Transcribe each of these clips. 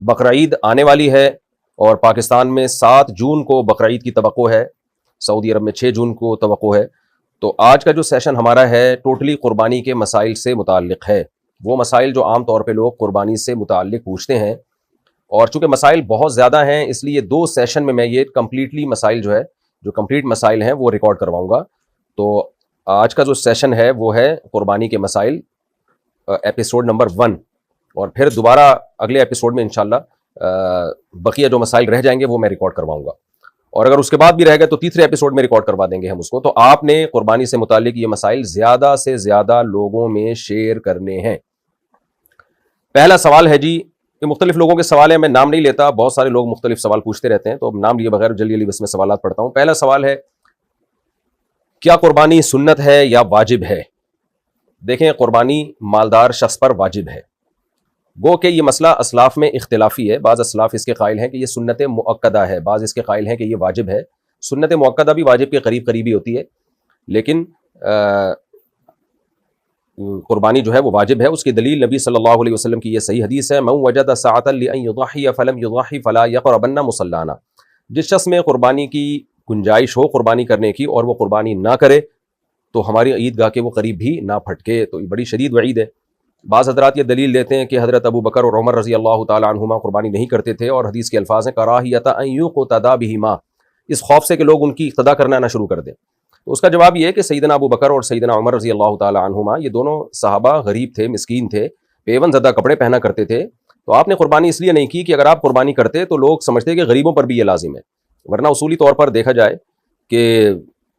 بقرعید آنے والی ہے اور پاکستان میں 7 جون کو بقرعید کی توقع ہے، سعودی عرب میں 6 جون کو توقع ہے. تو آج کا جو سیشن ہمارا ہے ٹوٹلی قربانی کے مسائل سے متعلق ہے. وہ مسائل جو عام طور پہ لوگ قربانی سے متعلق پوچھتے ہیں، اور چونکہ مسائل بہت زیادہ ہیں اس لیے 2 سیشن میں یہ کمپلیٹلی مسائل جو کمپلیٹ مسائل ہیں وہ ریکارڈ کرواؤں گا. تو آج کا جو سیشن ہے وہ ہے قربانی کے مسائل ایپیسوڈ نمبر 1، اور پھر دوبارہ اگلے ایپیسوڈ میں انشاءاللہ بقیہ جو مسائل رہ جائیں گے وہ میں ریکارڈ کرواؤں گا، اور اگر اس کے بعد بھی رہ گئے تو تیسرے ایپیسوڈ میں ریکارڈ کروا دیں گے ہم اس کو. تو آپ نے قربانی سے متعلق یہ مسائل زیادہ سے زیادہ لوگوں میں شیئر کرنے ہیں. پہلا سوال ہے جی، یہ مختلف لوگوں کے سوال ہیں، میں نام نہیں لیتا، بہت سارے لوگ مختلف سوال پوچھتے رہتے ہیں، تو اب نام لیے بغیر جلدی بس میں سوالات پڑھتا ہوں. پہلا سوال ہے، کیا قربانی سنت ہے یا واجب ہے؟ دیکھیں، قربانی مالدار شخص پر واجب ہے. گو کہ یہ مسئلہ اسلاف میں اختلافی ہے. بعض اسلاف اس کے قائل ہیں کہ یہ سنت مؤکدہ ہے، بعض اس کے قائل ہیں کہ یہ واجب ہے. سنت مؤکدہ بھی واجب کے قریبی ہوتی ہے، لیکن قربانی جو ہے وہ واجب ہے. اس کی دلیل نبی صلی اللہ علیہ وسلم کی یہ صحیح حدیث ہے، من وجد ساعة لأن يضحي فلم يضحي فلا يقربن مصلانا. جس شخص میں قربانی کی گنجائش ہو قربانی کرنے کی اور وہ قربانی نہ کرے تو ہماری عیدگاہ کے وہ قریب بھی نہ پھٹکے. تو یہ بڑی شدید وعید ہے. بعض حضرات یہ دلیل دیتے ہیں کہ حضرت ابو بکر اور عمر رضی اللہ تعالی عنہما قربانی نہیں کرتے تھے، اور حدیث کے الفاظ ہیں کراہیۃ ان یقتدی بہما، اس خوف سے کہ لوگ ان کی اقتدا کرنا نہ شروع کر دیں. تو اس کا جواب یہ ہے کہ سیدنا ابو بکر اور سیدنا عمر رضی اللہ تعالی عنہما یہ دونوں صحابہ غریب تھے، مسکین تھے، پیون زدہ کپڑے پہنا کرتے تھے. تو آپ نے قربانی اس لیے نہیں کی کہ اگر آپ قربانی کرتے تو لوگ سمجھتے کہ غریبوں پر بھی یہ لازم ہے، ورنہ اصولی طور پر دیکھا جائے کہ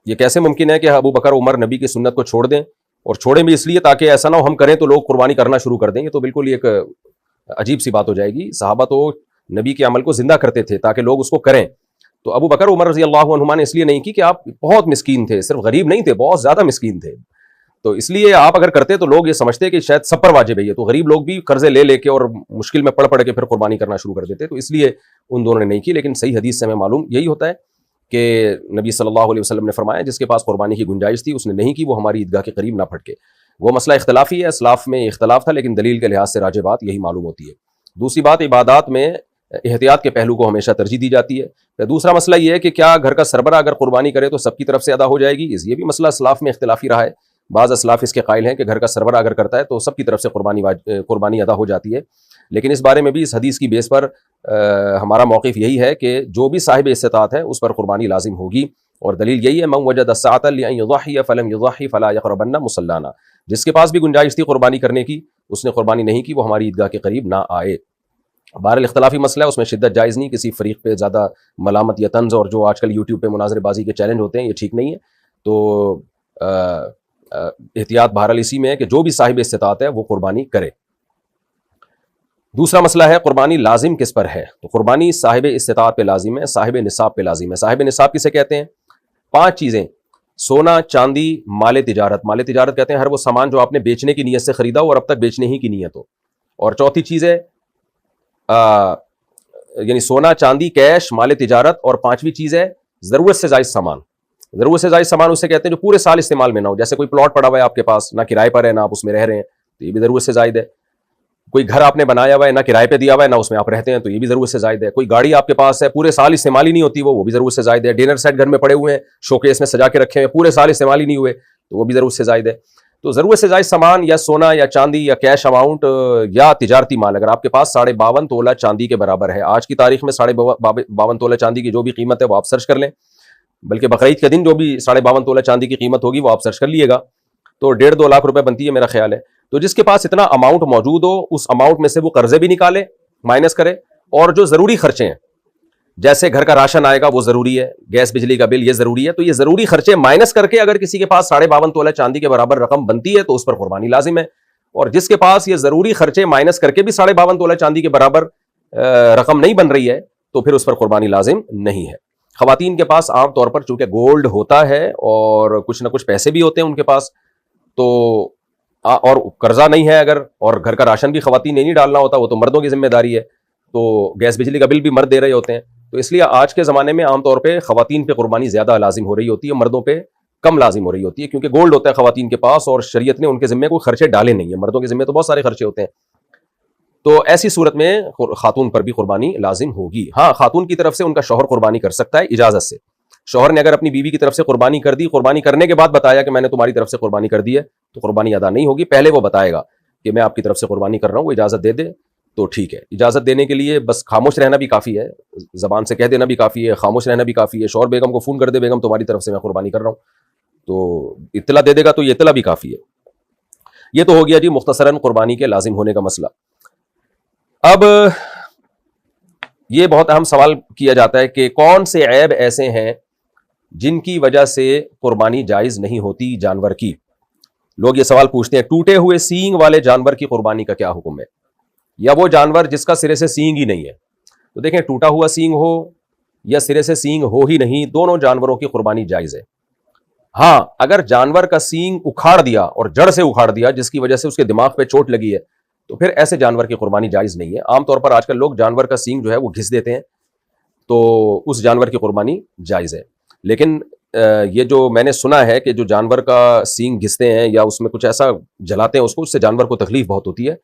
یہ کیسے ممکن ہے کہ ابو بکر عمر نبی کی سنت کو چھوڑ دیں، اور چھوڑیں بھی اس لیے تاکہ ایسا نہ ہو ہم کریں تو لوگ قربانی کرنا شروع کر دیں گے. تو بالکل ایک عجیب سی بات ہو جائے گی. صحابہ تو نبی کے عمل کو زندہ کرتے تھے تاکہ لوگ اس کو کریں. تو ابو بکر عمر رضی اللہ عنہما نے اس لیے نہیں کی کہ آپ بہت مسکین تھے، صرف غریب نہیں تھے، بہت زیادہ مسکین تھے، تو اس لیے آپ اگر کرتے تو لوگ یہ سمجھتے کہ شاید سب پر واجب ہے یہ، تو غریب لوگ بھی قرضے لے کے اور مشکل میں پڑ کے پھر قربانی کرنا شروع کر دیتے. تو اس لیے ان دونوں نے نہیں کی. لیکن صحیح حدیث سے ہمیں معلوم یہی ہوتا ہے کہ نبی صلی اللہ علیہ وسلم نے فرمایا جس کے پاس قربانی کی گنجائش تھی اس نے نہیں کی، وہ ہماری عیدگاہ کے قریب نہ پھٹکے. وہ مسئلہ اختلافی ہے، اسلاف میں اختلاف تھا، لیکن دلیل کے لحاظ سے راجح بات یہی معلوم ہوتی ہے. دوسری بات، عبادات میں احتیاط کے پہلو کو ہمیشہ ترجیح دی جاتی ہے. پھر دوسرا مسئلہ یہ ہے کہ کیا گھر کا سربراہ اگر قربانی کرے تو سب کی طرف سے ادا ہو جائے گی؟ یہ بھی مسئلہ اسلاف میں اختلافی رہا ہے. بعض اسلاف اس کے قائل ہیں کہ گھر کا سربراہ اگر کرتا ہے تو سب کی طرف سے قربانی ادا ہو جاتی ہے. لیکن اس بارے میں بھی اس حدیث کی بیس پر ہمارا موقف یہی ہے کہ جو بھی صاحب استطاعت ہے اس پر قربانی لازم ہوگی، اور دلیل یہی ہے من وجد الساعة لأن يضحي فلم يضحي فلا يقربن مصلانا. جس کے پاس بھی گنجائش تھی قربانی کرنے کی اس نے قربانی نہیں کی، وہ ہماری عیدگاہ کے قریب نہ آئے. بہرحال اختلافی مسئلہ ہے، اس میں شدت جائز نہیں، کسی فریق پہ زیادہ ملامت یا طنز اور جو آج کل یوٹیوب پہ مناظرے بازی کے چیلنج ہوتے ہیں یہ ٹھیک نہیں ہے. تو احتیاط بہرحال اسی میں ہے کہ جو بھی صاحب استطاعت ہے وہ قربانی کرے. دوسرا مسئلہ ہے قربانی لازم کس پر ہے؟ تو قربانی صاحب استطاعت پہ لازم ہے، صاحب نصاب پہ لازم ہے. صاحب نصاب کسے کہتے ہیں؟ 5 چیزیں: سونا، چاندی، مال تجارت. مال تجارت کہتے ہیں ہر وہ سامان جو آپ نے بیچنے کی نیت سے خریدا ہو اور اب تک بیچنے ہی کی نیت ہو. اور چوتھی چیز ہے یعنی سونا، چاندی، کیش، مال تجارت. اور 5ویں چیز ہے ضرورت سے زائد سامان. ضرورت سے زائد سامان اسے کہتے ہیں جو پورے سال استعمال میں نہ ہو. جیسے کوئی پلاٹ پڑا ہوا ہے آپ کے پاس، نہ کرائے پر ہے نہ آپ اس میں رہ رہے ہیں، تو یہ بھی ضرورت سے زائد ہے. کوئی گھر آپ نے بنایا ہوا ہے، نہ کرائے پہ دیا ہوا ہے نہ اس میں آپ رہتے ہیں، تو یہ بھی ضرورت سے زائد ہے. کوئی گاڑی آپ کے پاس ہے، پورے سال استعمال ہی نہیں ہوتی، وہ بھی ضرورت سے زائد ہے. ڈنر سیٹ گھر میں پڑے ہوئے ہیں، شوکیس میں سجا کے رکھے ہیں، پورے سال استعمال ہی نہیں ہوئے، تو وہ بھی ضرورت سے زائد ہے. تو ضرورت سے زائد سامان یا سونا یا چاندی یا کیش اماؤنٹ یا تجارتی مال اگر آپ کے پاس 52.5 تولہ چاندی کے برابر ہے. آج کی تاریخ میں 52.5 تولہ چاندی کی جو بھی قیمت ہے وہ آپ سرچ کر لیں، بلکہ بقرعید کے دن جو بھی 52.5 تولہ چاندی کی قیمت ہوگی وہ آپ سرچ کر لیے گا، تو 1.5-2 لاکھ روپے بنتی ہے میرا خیال ہے. تو جس کے پاس اتنا اماؤنٹ موجود ہو اس اماؤنٹ میں سے وہ قرضے بھی نکالے، مائنس کرے، اور جو ضروری خرچے ہیں جیسے گھر کا راشن آئے گا وہ ضروری ہے، گیس بجلی کا بل یہ ضروری ہے، تو یہ ضروری خرچے مائنس کر کے اگر کسی کے پاس 52.5 تولہ چاندی کے برابر رقم بنتی ہے تو اس پر قربانی لازم ہے. اور جس کے پاس یہ ضروری خرچے مائنس کر کے بھی 52.5 تولہ چاندی کے برابر رقم نہیں بن رہی ہے تو پھر اس پر قربانی لازم نہیں ہے. خواتین کے پاس عام طور پر چونکہ گولڈ ہوتا ہے اور کچھ نہ کچھ پیسے بھی ہوتے ہیں ان کے پاس، تو اور قرضہ نہیں ہے اگر، اور گھر کا راشن بھی خواتین نے نہیں ڈالنا ہوتا، وہ تو مردوں کی ذمہ داری ہے، تو گیس بجلی کا بل بھی مرد دے رہے ہوتے ہیں. تو اس لیے آج کے زمانے میں عام طور پہ خواتین پہ قربانی زیادہ لازم ہو رہی ہوتی ہے، مردوں پہ کم لازم ہو رہی ہوتی ہے، کیونکہ گولڈ ہوتا ہے خواتین کے پاس اور شریعت نے ان کے ذمہ کوئی خرچے ڈالے نہیں ہیں. مردوں کے ذمہ تو بہت سارے خرچے ہوتے ہیں. تو ایسی صورت میں خاتون پر بھی قربانی لازم ہوگی. ہاں خاتون کی طرف سے ان کا شوہر قربانی کر سکتا ہے اجازت سے. شوہر نے اگر اپنی بیوی کی طرف سے قربانی کر دی, قربانی کرنے کے بعد بتایا کہ میں نے تمہاری طرف سے قربانی کر دی ہے, تو قربانی ادا نہیں ہوگی. پہلے وہ بتائے گا کہ میں آپ کی طرف سے قربانی کر رہا ہوں, وہ اجازت دے دے تو ٹھیک ہے. اجازت دینے کے لیے بس خاموش رہنا بھی کافی ہے, زبان سے کہہ دینا بھی کافی ہے, خاموش رہنا بھی کافی ہے. شوہر بیگم کو فون کر دے, بیگم تمہاری طرف سے میں قربانی کر رہا ہوں, تو اطلاع دے دے گا تو یہ اطلاع بھی کافی ہے. یہ تو ہو گیا جی مختصراً قربانی کے لازم ہونے کا مسئلہ. اب یہ بہت اہم سوال کیا جاتا ہے کہ کون سے عیب ایسے ہیں جن کی وجہ سے قربانی جائز نہیں ہوتی جانور کی. لوگ یہ سوال پوچھتے ہیں ٹوٹے ہوئے سینگ والے جانور کی قربانی کا کیا حکم ہے, یا وہ جانور جس کا سرے سے سینگ ہی نہیں ہے. تو دیکھیں ٹوٹا ہوا سینگ ہو یا سرے سے سینگ ہو ہی نہیں, دونوں جانوروں کی قربانی جائز ہے. ہاں اگر جانور کا سینگ اکھاڑ دیا اور جڑ سے اکھاڑ دیا جس کی وجہ سے اس کے دماغ پہ چوٹ لگی ہے, تو پھر ایسے جانور کی قربانی جائز نہیں ہے. عام طور پر آج کل لوگ جانور کا سینگ جو ہے وہ گھس دیتے ہیں, تو اس جانور کی قربانی جائز ہے. لیکن یہ جو میں نے سنا ہے کہ جو جانور کا سینگ گھستے ہیں یا اس میں کچھ ایسا جلاتے ہیں اس سے جانور کو تکلیف بہت ہوتی ہے,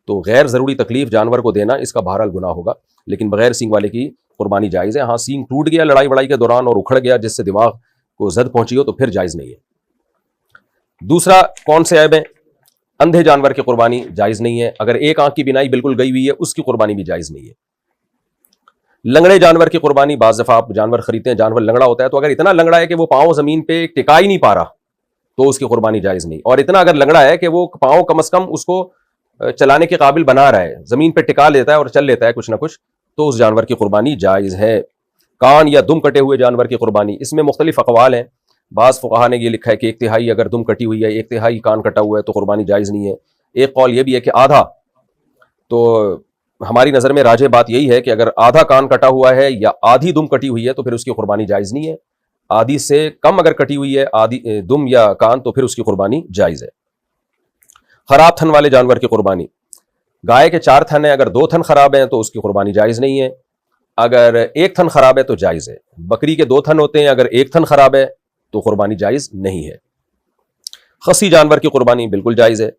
تو غیر ضروری تکلیف جانور کو دینا اس کا بہرحال گناہ ہوگا. لیکن بغیر سینگ والے کی قربانی جائز ہے. ہاں سینگ ٹوٹ گیا لڑائی وڑائی کے دوران اور اکھڑ گیا جس سے دماغ کو زد پہنچی ہو تو پھر جائز نہیں ہے. دوسرا کون سے عیب ہیں, اندھے جانور کی قربانی جائز نہیں ہے. اگر ایک آنکھ کی بینائی بالکل گئی ہوئی ہے اس کی قربانی بھی جائز نہیں ہے. لنگڑے جانور کی قربانی, بعض دفعہ آپ جانور خریدتے ہیں جانور لنگڑا ہوتا ہے, تو اگر اتنا لنگڑا ہے کہ وہ پاؤں زمین پہ ٹکا ہی نہیں پا رہا تو اس کی قربانی جائز نہیں. اور اتنا اگر لنگڑا ہے کہ وہ پاؤں کم از کم اس کو چلانے کے قابل بنا رہا ہے, زمین پہ ٹکا لیتا ہے اور چل لیتا ہے کچھ نہ کچھ, تو اس جانور کی قربانی جائز ہے. کان یا دم کٹے ہوئے جانور کی قربانی, اس میں مختلف اقوال ہیں. بعض فقہا نے یہ لکھا ہے کہ 1/3 اگر دم کٹی ہوئی ہے 1/3 کان کٹا ہوا ہے تو قربانی جائز نہیں ہے. ایک قول یہ بھی ہے کہ آدھا. تو ہماری نظر میں راجح بات یہی ہے کہ اگر آدھا کان کٹا ہوا ہے یا آدھی دم کٹی ہوئی ہے تو پھر اس کی قربانی جائز نہیں ہے. آدھی سے کم اگر کٹی ہوئی ہے آدھی دم یا کان تو پھر اس کی قربانی جائز ہے. خراب تھن والے جانور کی قربانی, گائے کے 4 تھن ہیں, اگر 2 تھن خراب ہیں تو اس کی قربانی جائز نہیں ہے. اگر 1 تھن خراب ہے تو جائز ہے. بکری کے 2 تھن ہوتے ہیں, اگر 1 تھن خراب ہے تو قربانی جائز نہیں ہے. خصی جانور کی قربانی بالکل جائز ہے.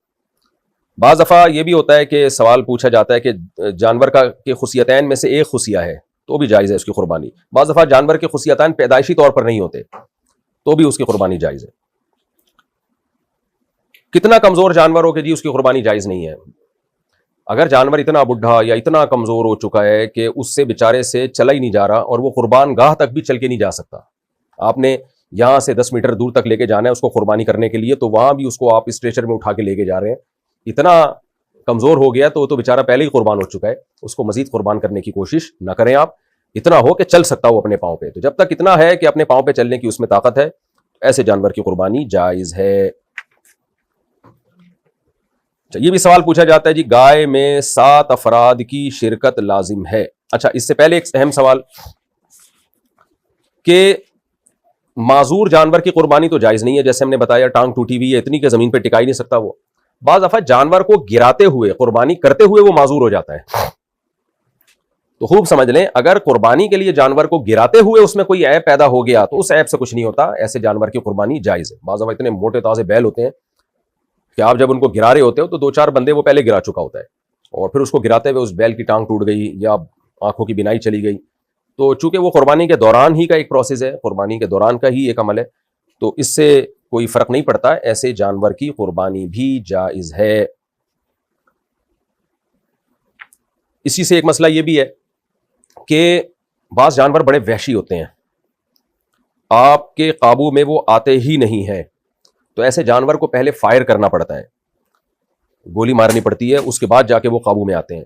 بعض دفعہ یہ بھی ہوتا ہے کہ سوال پوچھا جاتا ہے کہ جانور کا کے خصیتین میں سے ایک خصیہ ہے تو بھی جائز ہے اس کی قربانی. بعض دفعہ جانور کے خصیتین پیدائشی طور پر نہیں ہوتے تو بھی اس کی قربانی جائز ہے. کتنا کمزور جانور ہو کہ جی اس کی قربانی جائز نہیں ہے. اگر جانور اتنا بڈھا یا اتنا کمزور ہو چکا ہے کہ اس سے بیچارے سے چلا ہی نہیں جا رہا اور وہ قربان گاہ تک بھی چل کے نہیں جا سکتا, آپ نے یہاں سے 10 میٹر دور تک لے کے جانا ہے اس کو قربانی کرنے کے لیے, تو وہاں بھی اس کو آپ اسٹریچر میں اٹھا کے لے کے جا رہے ہیں, اتنا کمزور ہو گیا تو وہ تو بیچارہ پہلے ہی قربان ہو چکا ہے, اس کو مزید قربان کرنے کی کوشش نہ کریں آپ. اتنا ہو کہ چل سکتا ہو اپنے پاؤں پہ, تو جب تک اتنا ہے کہ اپنے پاؤں پہ چلنے کی اس میں طاقت ہے ایسے جانور کی قربانی جائز ہے. یہ بھی سوال پوچھا جاتا ہے جی گائے میں 7 افراد کی شرکت لازم ہے. اچھا اس سے پہلے ایک اہم سوال کہ معذور جانور کی قربانی تو جائز نہیں ہے, جیسے ہم نے بتایا ٹانگ ٹوٹی ہوئی ہے اتنی کہ زمین پہ ٹکا ہی نہیں سکتا وہ. بعض دفعہ جانور کو گراتے ہوئے قربانی کرتے ہوئے وہ معذور ہو جاتا ہے, تو خوب سمجھ لیں اگر قربانی کے لیے جانور کو گراتے ہوئے اس میں کوئی عیب پیدا ہو گیا تو اس عیب سے کچھ نہیں ہوتا, ایسے جانور کی قربانی جائز ہے. بعض دفعہ اتنے موٹے تازے بیل ہوتے ہیں کہ آپ جب ان کو گرا رہے ہوتے ہو تو 2-4 بندے وہ پہلے گرا چکا ہوتا ہے, اور پھر اس کو گراتے ہوئے اس بیل کی ٹانگ ٹوٹ گئی یا آنکھوں کی بینائی چلی گئی, تو چونکہ وہ قربانی کے دوران ہی کا ایک پروسیس ہے, قربانی کے دوران کا ہی ایک عمل ہے, تو اس سے کوئی فرق نہیں پڑتا, ایسے جانور کی قربانی بھی جائز ہے. اسی سے ایک مسئلہ یہ بھی ہے کہ بعض جانور بڑے وحشی ہوتے ہیں, آپ کے قابو میں وہ آتے ہی نہیں ہیں, تو ایسے جانور کو پہلے فائر کرنا پڑتا ہے, گولی مارنی پڑتی ہے, اس کے بعد جا کے وہ قابو میں آتے ہیں.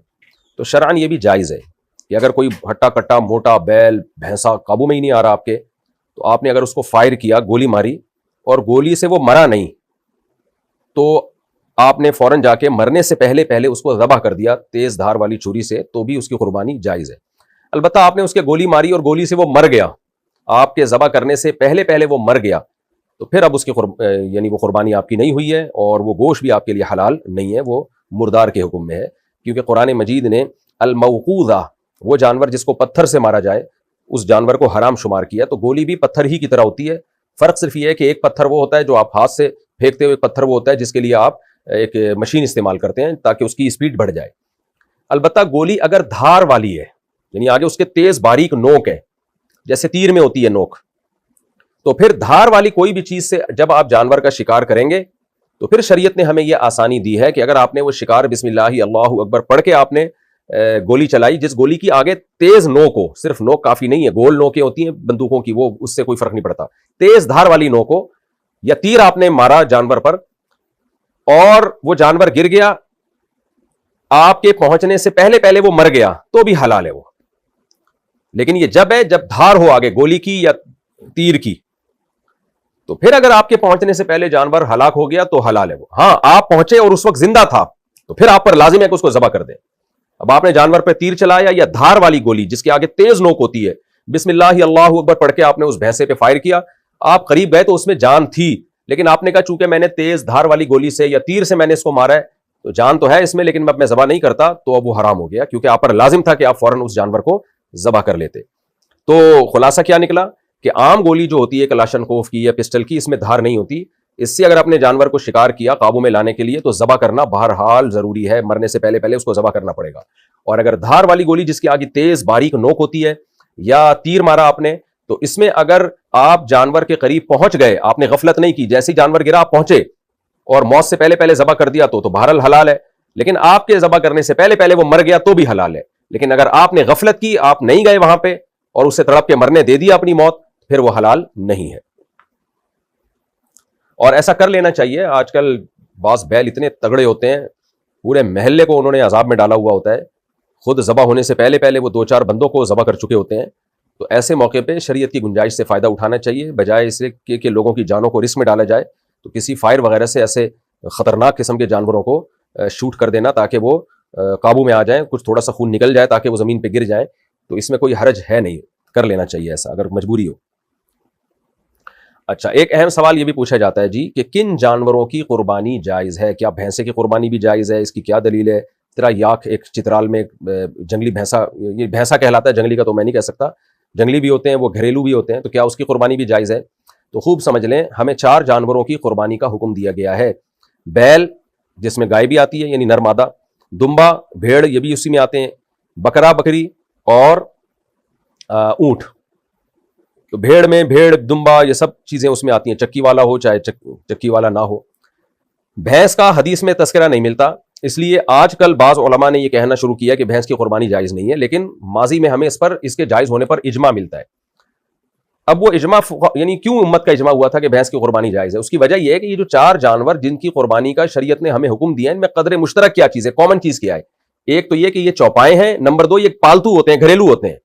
تو شرعاً یہ بھی جائز ہے کہ اگر کوئی ہٹا کٹا موٹا بیل بھینسا قابو میں ہی نہیں آ رہا آپ کے, تو آپ نے اگر اس کو فائر کیا, گولی ماری اور گولی سے وہ مرا نہیں, تو آپ نے فوراً جا کے مرنے سے پہلے اس کو ذبح کر دیا تیز دھار والی چھری سے, تو بھی اس کی قربانی جائز ہے. البتہ آپ نے اس کے گولی ماری اور گولی سے وہ مر گیا, آپ کے ذبح کرنے سے پہلے وہ مر گیا, تو پھر اب اس کی یعنی وہ قربانی آپ کی نہیں ہوئی ہے, اور وہ گوشت بھی آپ کے لیے حلال نہیں ہے, وہ مردار کے حکم میں ہے. کیونکہ قرآن مجید نے الموقوذہ, وہ جانور جس کو پتھر سے مارا جائے, اس جانور کو حرام شمار کیا. تو گولی بھی پتھر ہی کی طرح ہوتی ہے, فرق صرف یہ ہے کہ ایک پتھر وہ ہوتا ہے جو آپ ہاتھ سے پھینکتے ہوئے, ایک پتھر وہ ہوتا ہے جس کے لیے آپ ایک مشین استعمال کرتے ہیں تاکہ اس کی اسپیڈ بڑھ جائے. البتہ گولی اگر دھار والی ہے, یعنی آگے اس کے تیز باریک نوک ہے, جیسے تیر میں ہوتی ہے نوک, تو پھر دھار والی کوئی بھی چیز سے جب آپ جانور کا شکار کریں گے تو پھر شریعت نے ہمیں یہ آسانی دی ہے کہ اگر آپ نے وہ شکار بسم اللہ اللہ اکبر پڑھ کے آپ نے گولی چلائی, جس گولی کی آگے تیز نوک ہو, صرف نوک کافی نہیں ہے, گول نوکیں ہوتی ہیں بندوقوں کی, وہ اس سے کوئی فرق نہیں پڑتا, تیز دھار والی نوک ہو, یا تیر آپ نے مارا جانور پر اور وہ جانور گر گیا, آپ کے پہنچنے سے پہلے پہلے وہ مر گیا, تو بھی حلال ہے وہ. لیکن یہ جب ہے جب دھار ہو آگے گولی کی یا تیر کی, تو پھر اگر آپ کے پہنچنے سے پہلے جانور ہلاک ہو گیا تو حلال ہے وہ. ہاں آپ پہنچے اور اس وقت زندہ تھا تو پھر آپ پر لازم ہے کہ اس کو ذبح کر دیں. اب آپ نے جانور پہ تیر چلایا یا دھار والی گولی جس کے آگے تیز نوک ہوتی ہے, بسم اللہ اللہ اکبر پڑھ کے آپ نے اس بھینسے پہ فائر کیا, آپ قریب گئے تو اس میں جان تھی, لیکن آپ نے کہا چونکہ میں نے تیز دھار والی گولی سے یا تیر سے میں نے اس کو مارا ہے تو جان تو ہے اس میں, لیکن اب میں ذبح نہیں کرتا, تو اب وہ حرام ہو گیا, کیونکہ آپ پر لازم تھا کہ آپ فوراً اس جانور کو ذبح کر لیتے. تو خلاصہ کیا نکلا کہ عام گولی جو ہوتی ہے کلاشنکوف کی یا پسٹل کی, اس میں دھار نہیں ہوتی. اس سے اگر آپ نے جانور کو شکار کیا قابو میں لانے کے لیے تو ذبح کرنا بہرحال ضروری ہے, مرنے سے پہلے پہلے اس کو ذبح کرنا پڑے گا. اور اگر دھار والی گولی جس کی آگے تیز باریک نوک ہوتی ہے یا تیر مارا آپ نے, تو اس میں اگر آپ جانور کے قریب پہنچ گئے, آپ نے غفلت نہیں کی, جیسے جانور گرا آپ پہنچے اور موت سے پہلے پہلے ذبح کر دیا تو بہرحال حلال ہے. لیکن آپ کے ذبح کرنے سے پہلے پہلے وہ مر گیا تو بھی حلال ہے. لیکن اگر آپ نے غفلت کی, آپ نہیں گئے وہاں پہ اور اسے تڑپ کے مرنے دے دیا اپنی موت, پھر وہ حلال نہیں ہے. اور ایسا کر لینا چاہیے. آج کل بعض بیل اتنے تگڑے ہوتے ہیں, پورے محلے کو انہوں نے عذاب میں ڈالا ہوا ہوتا ہے, خود ذبح ہونے سے پہلے پہلے وہ 2-4 بندوں کو ذبح کر چکے ہوتے ہیں. تو ایسے موقع پہ شریعت کی گنجائش سے فائدہ اٹھانا چاہیے, بجائے اسے کہ لوگوں کی جانوں کو رسک میں ڈالا جائے. تو کسی فائر وغیرہ سے ایسے خطرناک قسم کے جانوروں کو شوٹ کر دینا تاکہ وہ قابو میں آ جائیں, کچھ تھوڑا سا خون نکل جائے تاکہ وہ زمین پہ گر جائیں, تو اس میں کوئی حرج ہے نہیں, کر لینا چاہیے ایسا اگر مجبوری ہو. اچھا, ایک اہم سوال یہ بھی پوچھا جاتا ہے جی کہ کن جانوروں کی قربانی جائز ہے؟ کیا بھینسے کی قربانی بھی جائز ہے؟ اس کی کیا دلیل ہے؟ تیرا یاک ایک چترال میں جنگلی بھینسا, یہ بھینسا کہلاتا ہے, جنگلی کا تو میں نہیں کہہ سکتا, جنگلی بھی ہوتے ہیں وہ گھریلو بھی ہوتے ہیں, تو کیا اس کی قربانی بھی جائز ہے؟ تو خوب سمجھ لیں, ہمیں 4 جانوروں کی قربانی کا حکم دیا گیا ہے. بیل جس میں گائے بھی آتی ہے یعنی نر مادہ, دمبا بھیڑ یہ بھی اسی میں آتے ہیں, بکرا بکری اور اونٹ. تو بھیڑ میں بھیڑ دمبا یہ سب چیزیں اس میں آتی ہیں, چکی والا ہو چاہے چکی والا نہ ہو. بھینس کا حدیث میں تذکرہ نہیں ملتا, اس لیے آج کل بعض علماء نے یہ کہنا شروع کیا کہ بھینس کی قربانی جائز نہیں ہے, لیکن ماضی میں ہمیں اس کے جائز ہونے پر اجماع ملتا ہے. اب وہ اجماع یعنی کیوں امت کا اجماع ہوا تھا کہ بھینس کی قربانی جائز ہے؟ اس کی وجہ یہ ہے کہ یہ جو 4 جانور جن کی قربانی کا شریعت نے ہمیں حکم دیا ہے, ان میں قدر مشترک کیا چیز ہے, کامن چیز کیا ہے؟ ایک تو یہ کہ یہ چوپائے ہیں, نمبر 2 یہ پالتو ہوتے ہیں, گھریلو ہوتے ہیں.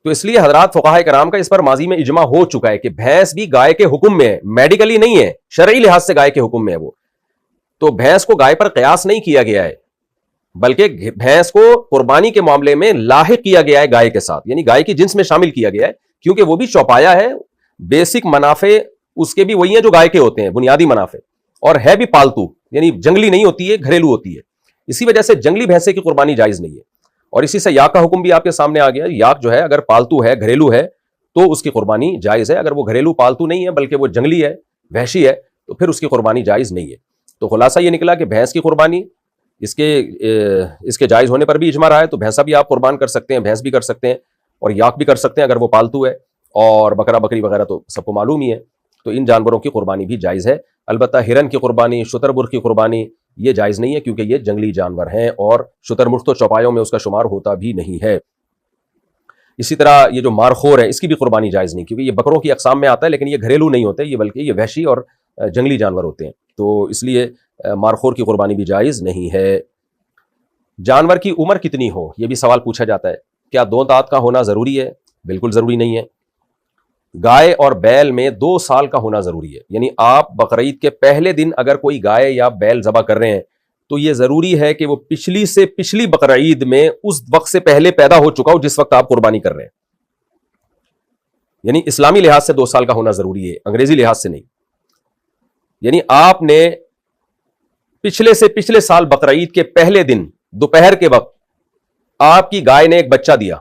تو اس لیے حضرات فقہائے کرام کا اس پر ماضی میں اجماع ہو چکا ہے کہ بھینس بھی گائے کے حکم میں ہے, میڈیکلی نہیں ہے, شرعی لحاظ سے گائے کے حکم میں ہے وہ. تو بھینس کو گائے پر قیاس نہیں کیا گیا ہے, بلکہ بھینس کو قربانی کے معاملے میں لاحق کیا گیا ہے گائے کے ساتھ, یعنی گائے کی جنس میں شامل کیا گیا ہے, کیونکہ وہ بھی چوپایا ہے, بیسک منافع اس کے بھی وہی ہیں جو گائے کے ہوتے ہیں, بنیادی منافع, اور ہے بھی پالتو, یعنی جنگلی نہیں ہوتی ہے, گھریلو ہوتی ہے. اسی وجہ سے جنگلی بھینسے کی قربانی جائز نہیں ہے. اور اسی سے یاک کا حکم بھی آپ کے سامنے آ گیا. یاک جو ہے اگر پالتو ہے, گھریلو ہے, تو اس کی قربانی جائز ہے. اگر وہ گھریلو پالتو نہیں ہے بلکہ وہ جنگلی ہے, وحشی ہے, تو پھر اس کی قربانی جائز نہیں ہے. تو خلاصہ یہ نکلا کہ بھینس کی قربانی اس کے جائز ہونے پر بھی اجماع رہا ہے, تو بھینسا بھی آپ قربان کر سکتے ہیں, بھینس بھی کر سکتے ہیں, اور یاک بھی کر سکتے ہیں اگر وہ پالتو ہے, اور بکرا بکری وغیرہ تو سب کو معلوم ہی ہے. تو ان جانوروں کی قربانی بھی جائز ہے. البتہ ہرن کی قربانی, شتر مرغ کی قربانی یہ جائز نہیں ہے, کیونکہ یہ جنگلی جانور ہیں, اور شتر مرغ تو چوپایوں میں اس کا شمار ہوتا بھی نہیں ہے. اسی طرح یہ جو مارخور ہے اس کی بھی قربانی جائز نہیں, کیونکہ یہ بکروں کی اقسام میں آتا ہے, لیکن یہ گھریلو نہیں ہوتے, یہ بلکہ یہ وحشی اور جنگلی جانور ہوتے ہیں. تو اس لیے مارخور کی قربانی بھی جائز نہیں ہے. جانور کی عمر کتنی ہو, یہ بھی سوال پوچھا جاتا ہے. کیا 2 دانت کا ہونا ضروری ہے؟ بالکل ضروری نہیں ہے. گائے اور بیل میں 2 سال کا ہونا ضروری ہے. یعنی آپ بقرعید کے پہلے دن اگر کوئی گائے یا بیل ذبح کر رہے ہیں تو یہ ضروری ہے کہ وہ پچھلی سے پچھلی بقرعید میں اس وقت سے پہلے پیدا ہو چکا ہو جس وقت آپ قربانی کر رہے ہیں. یعنی اسلامی لحاظ سے 2 سال کا ہونا ضروری ہے, انگریزی لحاظ سے نہیں. یعنی آپ نے پچھلے سے پچھلے سال بقرعید کے پہلے دن دوپہر کے وقت آپ کی گائے نے ایک بچہ دیا,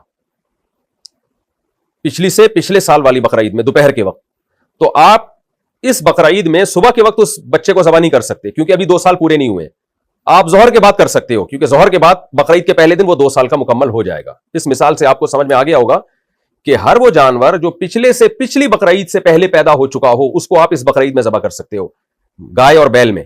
پچھلی سے پچھلے سال والی بقرعید میں دوپہر کے وقت, تو آپ اس بقرعید میں صبح کے وقت اس بچے کو ذبح نہیں کر سکتے, کیونکہ ابھی 2 سال پورے نہیں ہوئے. آپ ظہر کے بعد کر سکتے ہو، کیونکہ ظہر کے بعد بقرعید کے پہلے دن وہ 2 سال کا مکمل ہو جائے گا. اس مثال سے آپ کو سمجھ میں آ گیا ہوگا کہ ہر وہ جانور جو پچھلی بقرعید سے پہلے پیدا ہو چکا ہو اس کو آپ اس بقرعید میں ذبح کر سکتے ہو، گائے اور بیل میں.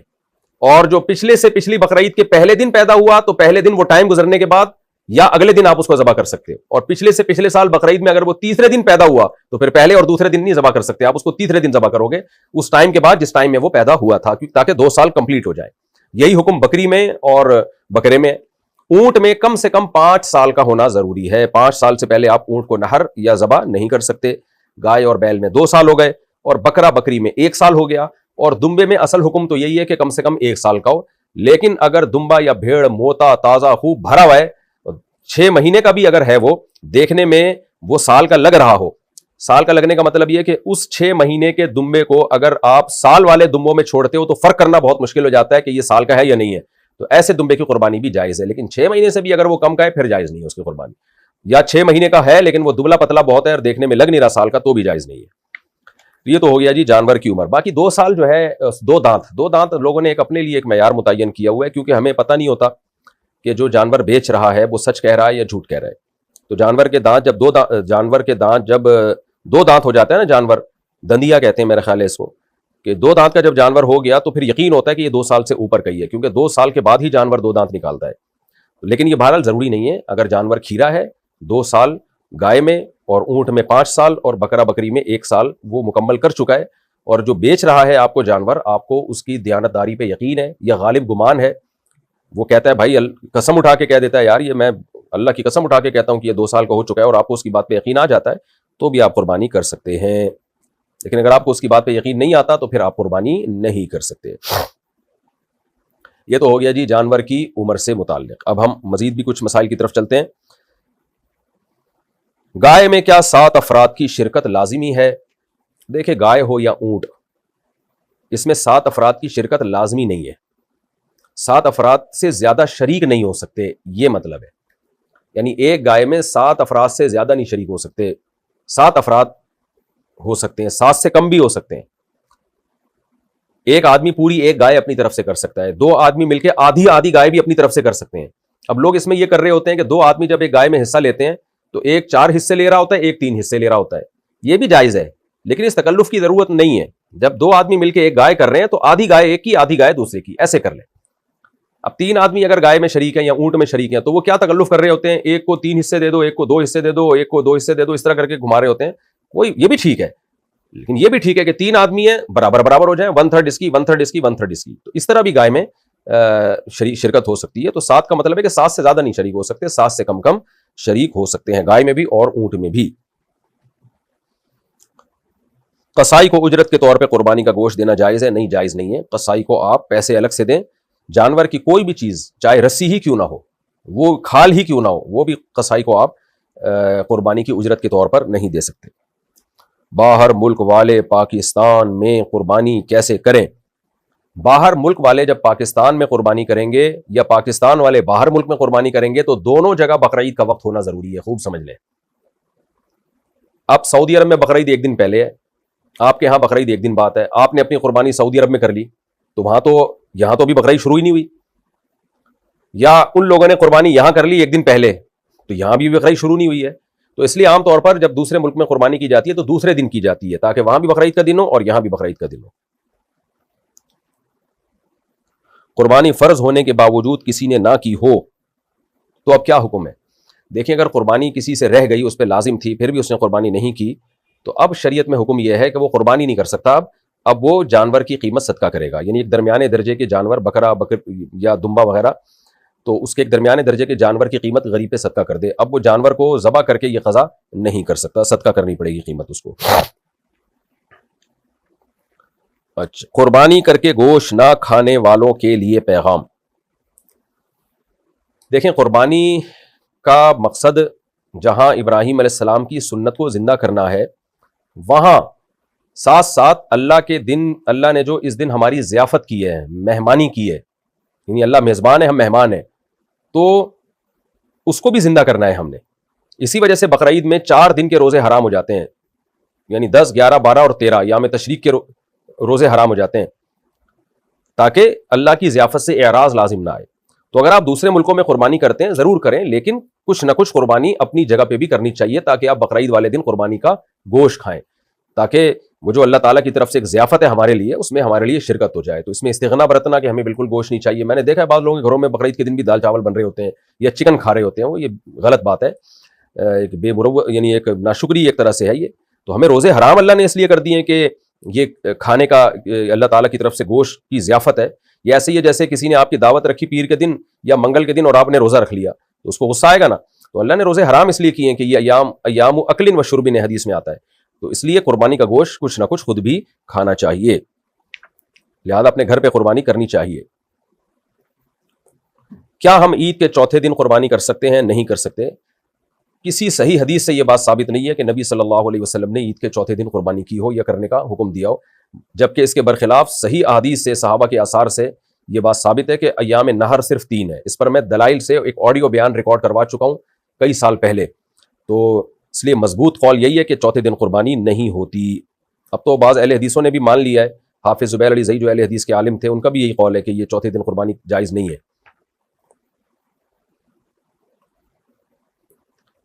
اور جو پچھلی بقرعید کے پہلے دن پیدا ہوا تو پہلے دن وہ ٹائم گزرنے کے بعد یا اگلے دن آپ اس کو ذبح کر سکتے ہو. اور پچھلے سال بقرعید میں اگر وہ تیسرے دن پیدا ہوا تو پھر پہلے اور دوسرے دن نہیں ذبح کر سکتے، آپ اس کو تیسرے دن ذبح کرو گے اس ٹائم کے بعد جس ٹائم میں وہ پیدا ہوا تھا، تاکہ 2 سال کمپلیٹ ہو جائے. یہی حکم بکری میں اور بکرے میں. اونٹ میں کم سے کم 5 سال کا ہونا ضروری ہے. 5 سال سے پہلے آپ اونٹ کو نہر یا ذبح نہیں کر سکتے. گائے اور بیل میں 2 سال ہو گئے، اور بکرا بکری میں 1 سال ہو گیا. اور دمبے میں اصل حکم تو یہی ہے کہ کم سے کم 1 سال کا ہو. لیکن اگر دمبا یا بھیڑ موتا تازہ خوب بھرا ہوا ہے، 6 مہینے کا بھی اگر ہے، وہ دیکھنے میں وہ سال کا لگ رہا ہو. سال کا لگنے کا مطلب یہ کہ اس 6 مہینے کے دمبے کو اگر آپ سال والے دمبوں میں چھوڑتے ہو تو فرق کرنا بہت مشکل ہو جاتا ہے کہ یہ سال کا ہے یا نہیں ہے. تو ایسے دمبے کی قربانی بھی جائز ہے. لیکن 6 مہینے سے بھی اگر وہ کم کا ہے پھر جائز نہیں ہے اس کی قربانی. یا 6 مہینے کا ہے لیکن وہ دبلا پتلا بہت ہے اور دیکھنے میں لگ نہیں رہا سال کا، تو بھی جائز نہیں ہے. یہ تو ہو گیا جی جانور کی عمر. باقی 2 سال جو ہے 2 دانت لوگوں نے اپنے لیے ایک معیار متعین کیا ہوا ہے، کیونکہ ہمیں پتہ نہیں ہوتا کہ جو جانور بیچ رہا ہے وہ سچ کہہ رہا ہے یا جھوٹ کہہ رہا ہے. تو جانور کے دانت جب 2 دانت ہو جاتا ہے نا، جانور دندیا کہتے ہیں میرے خیال ہے اس کو، کہ 2 دانت کا جب جانور ہو گیا تو پھر یقین ہوتا ہے کہ یہ 2 سال سے اوپر کا ہی ہے، کیونکہ 2 سال کے بعد ہی جانور 2 دانت نکالتا ہے. لیکن یہ بہرحال ضروری نہیں ہے. اگر جانور کھیرا ہے 2 سال گائے میں، اور اونٹ میں 5 سال، اور بکرا بکری میں 1 سال وہ مکمل کر چکا ہے، اور جو بیچ رہا ہے آپ کو جانور، آپ کو اس کی دیانتداری پہ یقین ہے یا غالب گمان ہے، وہ کہتا ہے بھائی قسم اٹھا کے کہہ دیتا ہے یار یہ میں اللہ کی قسم اٹھا کے کہتا ہوں کہ یہ 2 سال کا ہو چکا ہے، اور آپ کو اس کی بات پہ یقین آ جاتا ہے تو بھی آپ قربانی کر سکتے ہیں. لیکن اگر آپ کو اس کی بات پہ یقین نہیں آتا تو پھر آپ قربانی نہیں کر سکتے. یہ تو ہو گیا جی جانور کی عمر سے متعلق. اب ہم مزید بھی کچھ مسائل کی طرف چلتے ہیں. گائے میں کیا 7 افراد کی شرکت لازمی ہے؟ دیکھیں گائے ہو یا اونٹ، اس میں 7 افراد کی شرکت لازمی نہیں ہے. 7 افراد سے زیادہ شریک نہیں ہو سکتے، یہ مطلب ہے. یعنی ایک گائے میں 7 افراد سے زیادہ نہیں شریک ہو سکتے. 7 افراد ہو سکتے ہیں، 7 سے کم بھی ہو سکتے ہیں. ایک آدمی پوری ایک گائے اپنی طرف سے کر سکتا ہے، 2 آدمی مل کے آدھی گائے بھی اپنی طرف سے کر سکتے ہیں. اب لوگ اس میں یہ کر رہے ہوتے ہیں کہ 2 آدمی جب ایک گائے میں حصہ لیتے ہیں تو ایک 4 حصے لے رہا ہوتا ہے، ایک 3 حصے لے رہا ہوتا ہے. یہ بھی جائز ہے، لیکن اس تکلف کی ضرورت نہیں ہے. جب 2 آدمی مل کے ایک گائے کر رہے ہیں تو آدھی گائے ایک کی، آدھی گائے دوسرے کی، ایسے کر لیں. اب 3 آدمی اگر گائے میں شریک ہیں یا اونٹ میں شریک ہیں تو وہ کیا تکلف کر رہے ہوتے ہیں؟ ایک کو 3 حصے دے دو، ایک کو 2 حصے دے دو، ایک کو 2 حصے دے دو، اس طرح کر کے گھما رہے ہوتے ہیں. یہ بھی ٹھیک ہے، لیکن یہ بھی ٹھیک ہے کہ 3 آدمی ہیں برابر ہو جائیں، 1/3 اس کی، 1/3 اس کی، 1/3 اس کی. تو اس طرح بھی گائے میں شرکت ہو سکتی ہے. تو 7 کا مطلب ہے کہ 7 سے زیادہ نہیں شریک ہو سکتے، 7 سے کم شریک ہو سکتے ہیں گائے میں بھی اور اونٹ میں بھی. قصائی کو اجرت کے طور پہ قربانی کا گوشت دینا جائز ہے؟ نہیں، جائز نہیں ہے. قصائی کو آپ پیسے الگ سے دیں. جانور کی کوئی بھی چیز چاہے رسی ہی کیوں نہ ہو، وہ کھال ہی کیوں نہ ہو، وہ بھی قصائی کو آپ قربانی کی اجرت کے طور پر نہیں دے سکتے. باہر ملک والے پاکستان میں قربانی کیسے کریں؟ باہر ملک والے جب پاکستان میں قربانی کریں گے یا پاکستان والے باہر ملک میں قربانی کریں گے تو دونوں جگہ بقرعید کا وقت ہونا ضروری ہے. خوب سمجھ لیں. اب سعودی عرب میں بقرعید 1 دن پہلے ہے، آپ کے ہاں بقرعید 1 دن بعد ہے. آپ نے اپنی قربانی سعودی عرب میں کر لی تو یہاں تو بھی بقرعید شروع ہی نہیں ہوئی. یا ان لوگوں نے قربانی یہاں کر لی 1 دن پہلے تو یہاں بھی بقرعید شروع نہیں ہوئی ہے. تو اس لیے عام طور پر جب دوسرے ملک میں قربانی کی جاتی ہے تو دوسرے دن کی جاتی ہے تاکہ وہاں بھی بقرعید کا دن ہو اور یہاں بھی بقرعید کا دن ہو. قربانی فرض ہونے کے باوجود کسی نے نہ کی ہو تو اب کیا حکم ہے؟ دیکھیں اگر قربانی کسی سے رہ گئی، اس پہ لازم تھی، پھر بھی اس نے قربانی نہیں کی تو اب شریعت میں حکم یہ ہے کہ وہ قربانی نہیں کر سکتا. اب وہ جانور کی قیمت صدقہ کرے گا. یعنی ایک درمیانے درجے کے جانور بکرا یا دمبا وغیرہ، تو اس کے ایک درمیانے درجے کے جانور کی قیمت غریب پہ صدقہ کر دے. اب وہ جانور کو ذبح کر کے یہ قضا نہیں کر سکتا، صدقہ کرنی پڑے گی قیمت اس کو. اچھا، قربانی کر کے گوشت نہ کھانے والوں کے لیے پیغام. دیکھیں قربانی کا مقصد جہاں ابراہیم علیہ السلام کی سنت کو زندہ کرنا ہے، وہاں ساتھ ساتھ اللہ کے دن، اللہ نے جو اس دن ہماری ضیافت کی ہے، مہمانی کی ہے، یعنی اللہ میزبان ہے، ہم مہمان ہیں، تو اس کو بھی زندہ کرنا ہے ہم نے. اسی وجہ سے بقرعید میں 4 دن کے روزے حرام ہو جاتے ہیں، یعنی 10، 11، 12 اور 13 ایام تشریق کے روزے حرام ہو جاتے ہیں تاکہ اللہ کی ضیافت سے اعراض لازم نہ آئے. تو اگر آپ دوسرے ملکوں میں قربانی کرتے ہیں ضرور کریں، لیکن کچھ نہ کچھ قربانی اپنی جگہ پہ بھی کرنی چاہیے تاکہ آپ بقرعید والے دن قربانی کا گوشت کھائیں، تاکہ وہ جو اللہ تعالیٰ کی طرف سے ایک ضیافت ہے ہمارے لیے، اس میں ہمارے لیے شرکت ہو جائے۔ تو اس میں استغنا برتنا کہ ہمیں بالکل گوشت نہیں چاہیے۔ میں نے دیکھا ہے بعض لوگوں کے گھروں میں بقرعید کے دن بھی دال چاول بن رہے ہوتے ہیں یا چکن کھا رہے ہوتے ہیں، وہ یہ غلط بات ہے، ایک بے مروت یعنی ایک ناشکری ایک طرح سے ہے یہ۔ تو ہمیں روزے حرام اللہ نے اس لیے کر دیے ہیں کہ یہ کھانے کا اللہ تعالیٰ کی طرف سے گوشت کی ضیافت ہے۔ یہ ایسے ہی ہے جیسے کسی نے آپ کی دعوت رکھی پیر کے دن یا منگل کے دن اور آپ نے روزہ رکھ لیا تو اس کو غصہ آئے گا نا۔ تو اللہ نے روزے حرام اس لیے کیے ہیں کہ یہ ایام اکل و شرب حدیث میں آتا ہے، تو اس لیے قربانی کا گوشت کچھ نہ کچھ خود بھی کھانا چاہیے، لہذا اپنے گھر پہ قربانی کرنی چاہیے۔ کیا ہم عید کے چوتھے دن قربانی کر سکتے ہیں؟ نہیں کر سکتے۔ کسی صحیح حدیث سے یہ بات ثابت نہیں ہے کہ نبی صلی اللہ علیہ وسلم نے عید کے چوتھے دن قربانی کی ہو یا کرنے کا حکم دیا ہو، جبکہ اس کے برخلاف صحیح احادیث سے، صحابہ کے آثار سے یہ بات ثابت ہے کہ ایام نہر صرف 3 ہے۔ اس پر میں دلائل سے ایک آڈیو بیان ریکارڈ کروا چکا ہوں کئی سال پہلے، تو اس لیے مضبوط قول یہی ہے کہ چوتھے دن قربانی نہیں ہوتی۔ اب تو بعض اہل حدیثوں نے بھی مان لیا ہے، حافظ زبیر علی زئی جو اہل حدیث کے عالم تھے ان کا بھی یہی قول ہے کہ یہ چوتھے دن قربانی جائز نہیں ہے۔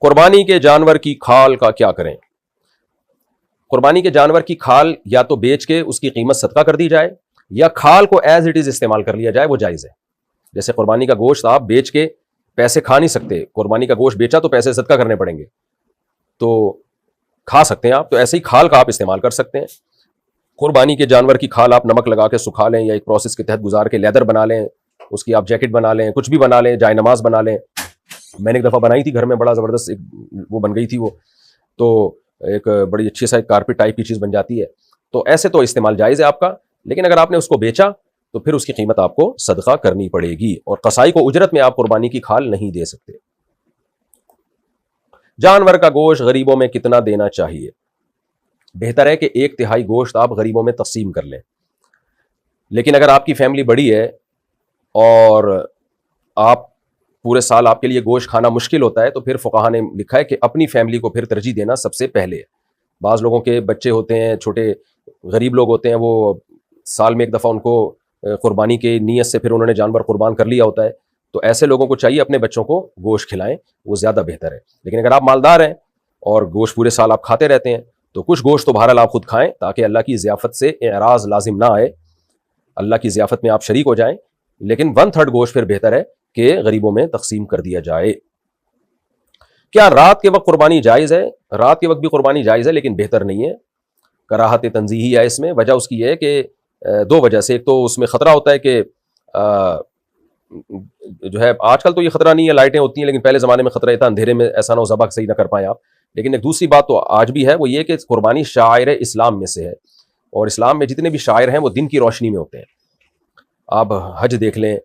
قربانی کے جانور کی کھال کا کیا کریں؟ قربانی کے جانور کی کھال یا تو بیچ کے اس کی قیمت صدقہ کر دی جائے یا کھال کو ایز اٹ از استعمال کر لیا جائے، وہ جائز ہے۔ جیسے قربانی کا گوشت آپ بیچ کے پیسے کھا نہیں سکتے، قربانی کا گوشت بیچا تو پیسے صدقہ کرنے پڑیں گے، تو کھا سکتے ہیں آپ، تو ایسے ہی کھال کا آپ استعمال کر سکتے ہیں۔ قربانی کے جانور کی کھال آپ نمک لگا کے سکھا لیں یا ایک پروسیس کے تحت گزار کے لیدر بنا لیں، اس کی آپ جیکٹ بنا لیں، کچھ بھی بنا لیں، جائے نماز بنا لیں۔ میں نے ایک دفعہ بنائی تھی گھر میں، بڑا زبردست وہ بن گئی تھی، وہ تو ایک بڑی اچھی سا کارپیٹ ٹائپ کی چیز بن جاتی ہے، تو ایسے تو استعمال جائز ہے آپ کا، لیکن اگر آپ نے اس کو بیچا تو پھر اس کی قیمت آپ کو صدقہ کرنی پڑے گی، اور قصائی کو اجرت میں آپ قربانی کی کھال نہیں دے سکتے۔ جانور کا گوشت غریبوں میں کتنا دینا چاہیے؟ بہتر ہے کہ 1/3 گوشت آپ غریبوں میں تقسیم کر لیں، لیکن اگر آپ کی فیملی بڑی ہے اور آپ پورے سال آپ کے لیے گوشت کھانا مشکل ہوتا ہے تو پھر فقہا نے لکھا ہے کہ اپنی فیملی کو پھر ترجیح دینا سب سے پہلے ہے۔ بعض لوگوں کے بچے ہوتے ہیں، چھوٹے غریب لوگ ہوتے ہیں، وہ سال میں ایک دفعہ ان کو قربانی کے نیت سے پھر انہوں نے جانور قربان کر لیا ہوتا ہے، تو ایسے لوگوں کو چاہیے اپنے بچوں کو گوشت کھلائیں، وہ زیادہ بہتر ہے۔ لیکن اگر آپ مالدار ہیں اور گوشت پورے سال آپ کھاتے رہتے ہیں تو کچھ گوشت تو بہرحال آپ خود کھائیں تاکہ اللہ کی ضیافت سے اعراض لازم نہ آئے، اللہ کی ضیافت میں آپ شریک ہو جائیں، لیکن 1/3 گوشت پھر بہتر ہے کہ غریبوں میں تقسیم کر دیا جائے۔ کیا رات کے وقت قربانی جائز ہے؟ رات کے وقت بھی قربانی جائز ہے لیکن بہتر نہیں ہے، کراہت تنزیہی ہے اس میں۔ وجہ اس کی ہے کہ 2 وجہ سے، ایک تو اس میں خطرہ ہوتا ہے کہ جو ہے آج کل تو یہ خطرہ نہیں ہے، لائٹیں ہوتی ہیں، لیکن پہلے زمانے میں خطرہ تھا اندھیرے میں ایسا نہ ہو ذبح صحیح نہ کر پائیں آپ۔ لیکن ایک دوسری بات تو آج بھی ہے، وہ یہ کہ قربانی شعائر اسلام میں سے ہے، اور اسلام میں جتنے بھی شعائر ہیں وہ دن کی روشنی میں ہوتے ہیں۔ آپ حج دیکھ لیں،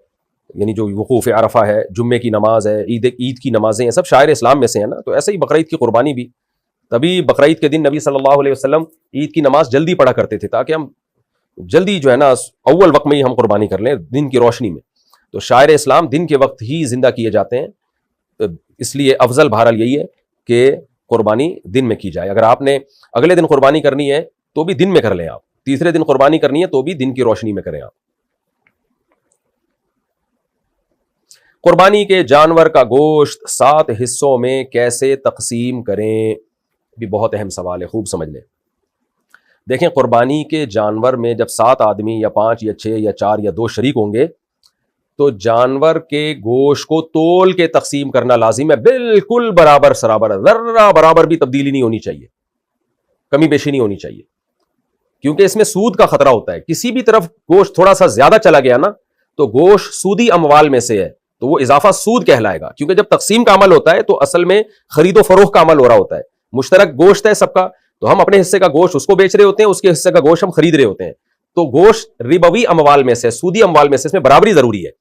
یعنی جو وقوف عرفہ ہے، جمعے کی نماز ہے، عید کی نمازیں ہیں، سب شاعر اسلام میں سے ہیں نا۔ تو ایسے ہی بقرعید کی قربانی بھی، تبھی بقرعید کے دن نبی صلی اللہ علیہ وسلم عید کی نماز جلدی پڑھا کرتے تھے تاکہ ہم جلدی جو ہے نا اول وقت میں ہی ہم قربانی کر لیں دن کی روشنی میں۔ تو شاعر اسلام دن کے وقت ہی زندہ کیے جاتے ہیں، اس لیے افضل بہرحال یہی ہے کہ قربانی دن میں کی جائے۔ اگر آپ نے اگلے دن قربانی کرنی ہے تو بھی دن میں کر لیں آپ، تیسرے دن قربانی کرنی ہے تو بھی دن کی روشنی میں کریں آپ۔ قربانی کے جانور کا گوشت 7 حصوں میں کیسے تقسیم کریں؟ بھی بہت اہم سوال ہے، خوب سمجھ لیں۔ دیکھیں، قربانی کے جانور میں جب 7 آدمی یا 5 یا 6 یا 4 یا 2 شریک ہوں گے تو جانور کے گوشت کو تول کے تقسیم کرنا لازم ہے، بالکل برابر سرابر، ذرہ برابر بھی تبدیلی نہیں ہونی چاہیے، کمی بیشی نہیں ہونی چاہیے، کیونکہ اس میں سود کا خطرہ ہوتا ہے۔ کسی بھی طرف گوشت تھوڑا سا زیادہ چلا گیا نا تو گوشت سودی اموال میں سے ہے، تو وہ اضافہ سود کہلائے گا، کیونکہ جب تقسیم کا عمل ہوتا ہے تو اصل میں خرید و فروخت کا عمل ہو رہا ہوتا ہے، مشترک گوشت ہے سب کا، تو ہم اپنے حصے کا گوشت اس کو بیچ رہے ہوتے ہیں، اس کے حصے کا گوشت ہم خرید رہے ہوتے ہیں، تو گوشت ربوی اموال میں سے، سودی اموال میں سے، اس میں برابری ضروری ہے۔